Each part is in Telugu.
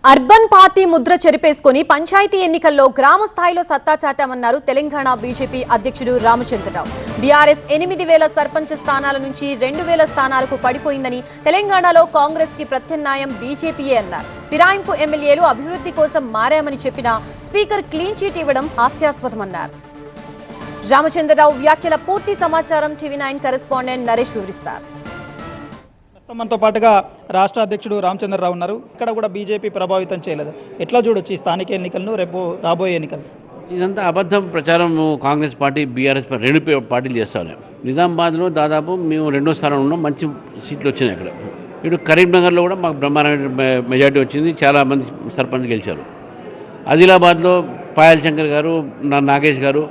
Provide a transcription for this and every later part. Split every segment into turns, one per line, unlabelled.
అర్బన్ పార్టీ ముద్ర చెరిపేసుకొని పంచాయతీ ఎన్నికల్లో గ్రామ స్థాయిలో సత్తా చాటామన్నారు తెలంగాణ బీజేపీ అధ్యక్షుడు రామచంద్రరావు. బీఆర్ఎస్ 8,000 సర్పంచ్ స్థానాల నుంచి 2,000 స్థానాలకు పడిపోయిందని, తెలంగాణలో కాంగ్రెస్ కి ప్రత్యామ్నాయం బీజేపీయే అన్నారు. ఫిరాయింపు ఎమ్మెల్యేలు అభివృద్ధి కోసం మారామని చెప్పిన స్పీకర్ క్లీన్ చీట్ ఇవ్వడం హాస్యాస్పదమన్నారు. రామచంద్రరావు వ్యాఖ్యల పూర్తి సమాచారం టీవీ9 కరెస్పాండెంట్ నరేష్ వివరిస్తారు.
మనతో పాటుగా రాష్ట్ర అధ్యక్షుడు రామచంద్రరావు ఉన్నారు. ఇక్కడ కూడా బీజేపీ ప్రభావితం చేయలేదు. ఎట్లా చూడొచ్చు ఈ స్థానిక ఎన్నికలను, రేపు రాబోయే ఎన్నికలు?
ఇదంతా అబద్ధం ప్రచారం. కాంగ్రెస్ పార్టీ, బీఆర్ఎస్ రెండు పార్టీలు చేస్తాను. నిజామాబాద్లో దాదాపు మేము 2వ స్థానంలో ఉన్నాం, మంచి సీట్లు వచ్చినాయి. అక్కడ ఇటు కరీంనగర్లో కూడా మాకు బ్రహ్మాండమైన మెజార్టీ వచ్చింది, చాలామంది సర్పంచ్ గెలిచారు. ఆదిలాబాద్లో పాయల్ శంకర్ గారు, నాగేష్ గారు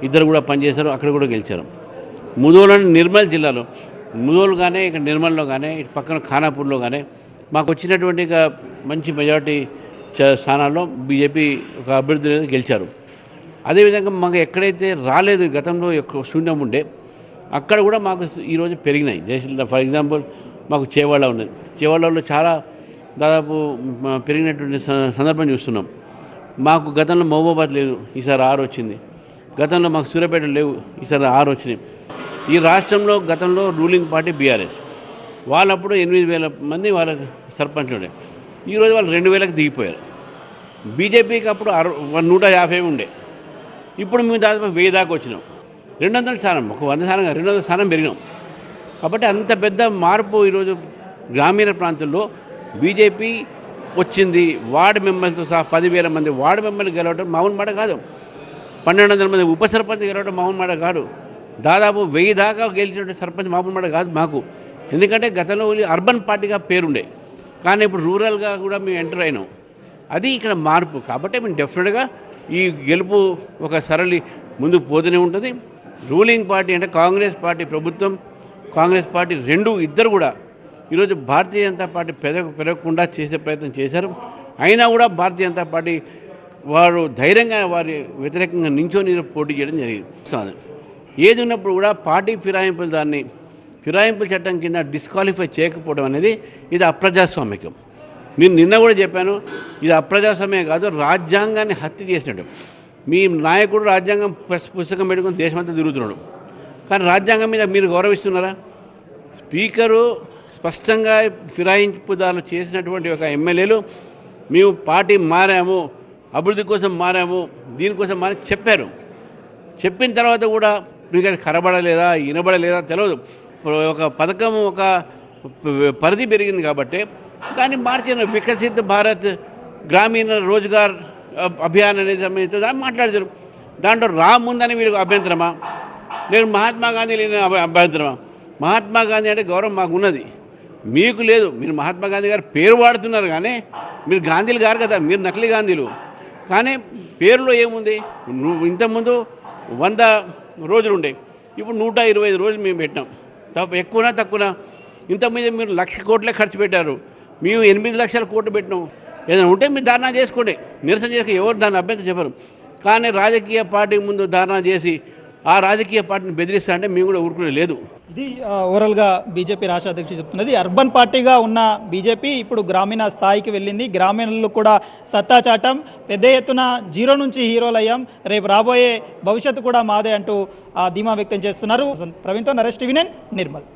ఇద్దరు కూడా పనిచేశారు, అక్కడ కూడా గెలిచారు. ముదోలని నిర్మల్ జిల్లాలో ముదోలు కానీ, ఇక్కడ నిర్మల్లో కానీ, ఇటు పక్కన ఖానాపూర్లో కానీ మాకు వచ్చినటువంటి మంచి మెజార్టీ స్థానాల్లో బీజేపీ ఒక అభ్యర్థి గెలిచారు. అదేవిధంగా మాకు ఎక్కడైతే రాలేదు, గతంలో శూన్యం ఉండే, అక్కడ కూడా మాకు ఈరోజు పెరిగినాయి. దేశంలో ఫర్ ఎగ్జాంపుల్ మాకు చేవాళ్ళ ఉన్నది. చేవాళ్ళలో చాలా దాదాపు పెరిగినటువంటి సందర్భం చూస్తున్నాం. మాకు గతంలో మహబూబాబాద్ లేదు, ఈసారి 6 వచ్చింది. గతంలో మాకు సూర్యాపేట లేవు, ఈసారి 6 వచ్చినాయి. ఈ రాష్ట్రంలో గతంలో రూలింగ్ పార్టీ బీఆర్ఎస్, వాళ్ళప్పుడు 8,000 మంది వాళ్ళ సర్పంచ్లు ఉండే, ఈరోజు వాళ్ళు 2,000కి దిగిపోయారు. బీజేపీకి అప్పుడు 150 ఉండే, ఇప్పుడు మేము దాదాపు 1000 దాకా వచ్చినాం. 200 స్థానం, ఒక 100 స్థానం 200 స్థానం పెరిగినాం. కాబట్టి అంత పెద్ద మార్పు ఈరోజు గ్రామీణ ప్రాంతంలో బీజేపీ వచ్చింది. వార్డు మెంబర్లతో సహా 10,000 మంది వార్డు మెంబర్లు గెలవడం మామూలు మాట కాదు. 1,200 మంది ఉప సర్పంచ్ గెలవడం మామూలు మాట కాదు. దాదాపు 1000 దాకా గెలిచినటువంటి సర్పంచ్ మామూలు మాట కాదు మాకు. ఎందుకంటే గతంలో అర్బన్ పార్టీగా పేరుండే, కానీ ఇప్పుడు రూరల్గా కూడా మేము ఎంటర్ అయినాం. అది ఇక్కడ మార్పు. కాబట్టి మేము డెఫినెట్గా ఈ గెలుపు ఒక సరళి ముందుకు పోతూనే ఉంటుంది. రూలింగ్ పార్టీ అంటే కాంగ్రెస్ పార్టీ, ప్రభుత్వం కాంగ్రెస్ పార్టీ ఇద్దరు కూడా ఈరోజు భారతీయ జనతా పార్టీ పెరగకుండా చేసే ప్రయత్నం చేశారు. అయినా కూడా భారతీయ జనతా పార్టీ వారు ధైర్యంగా వారి వ్యతిరేకంగా నించొని పోటీ చేయడం జరిగింది. ఏది ఉన్నప్పుడు కూడా పార్టీ ఫిరాయింపుల చట్టం కింద డిస్క్వాలిఫై చేయకపోవడం అనేది ఇది అప్రజాస్వామికం. నేను నిన్న కూడా చెప్పాను, ఇది అప్రజాస్వామ్యం కాదు, రాజ్యాంగాన్ని హత్య చేసినట్టు. మీ నాయకుడు రాజ్యాంగం పుస్తకం పెట్టుకుని దేశమంతా తిరుగుతున్నాడు, కానీ రాజ్యాంగం మీద మీరు గౌరవిస్తున్నారా? స్పీకరు స్పష్టంగా ఫిరాయింపుదారులు చేసినటువంటి ఒక ఎమ్మెల్యేలు మేము పార్టీ మారాము, అభివృద్ధి కోసం మారాము, దీనికోసం మారి చెప్పారు. చెప్పిన తర్వాత కూడా మీకు అది కనబడలేదా, వినబడలేదా తెలియదు. ఒక పథకం, ఒక పరిధి పెరిగింది కాబట్టి దాన్ని మార్చిన వికసిత్ భారత్ గ్రామీణ రోజ్గార్ అభియాన్ అనేది దాన్ని మాట్లాడతారు. దాంట్లో రామ్ ఉందని వీళ్ళకి అభ్యంతరమా, నేను మహాత్మా గాంధీ లేని అభ్యంతరమా? మహాత్మా గాంధీ అంటే గౌరవం మాకు ఉన్నది, మీకు లేదు. మీరు మహాత్మా గాంధీ గారు పేరు వాడుతున్నారు, కానీ మీరు గాంధీలు గారు కదా, మీరు నకిలీ గాంధీలు. కానీ పేరులో ఏముంది? ఇంతకుముందు 100 రోజులు ఉండే, ఇప్పుడు 125 రోజులు మేము పెట్టినాం. ఎక్కువనా తక్కువనా? ఇంతకుముందు మీరు 1,00,000 కోట్లే ఖర్చు పెట్టారు, మేము 8 లక్షల కోట్లు పెట్టినాం. ఏదైనా ఉంటే మీరు ధారణ చేసుకోండి, నిరసన చేసి ఎవరు దాన్ని అభ్యంతరం చెప్పరు. కానీ రాజకీయ పార్టీ ముందు ధారణ చేసి ఆ రాజకీయ పార్టీని బెదిరిస్తా అంటే మేము కూడా ఊరుకునే లేదు.
ఇది ఓవరాల్గా బీజేపీ రాష్ట్ర అధ్యక్షుడు చెప్తున్నది. అర్బన్ పార్టీగా ఉన్న బీజేపీ ఇప్పుడు గ్రామీణ స్థాయికి వెళ్ళింది. గ్రామీణులు కూడా సత్తా చాటం, పెద్ద ఎత్తున 0 నుంచి హీరోలు అయ్యాం, రేపు రాబోయే భవిష్యత్తు కూడా మాదే అంటూ ధీమా వ్యక్తం చేస్తున్నారు. ప్రవీణ్తో నరేష్, టీవీ9 నిర్మల్.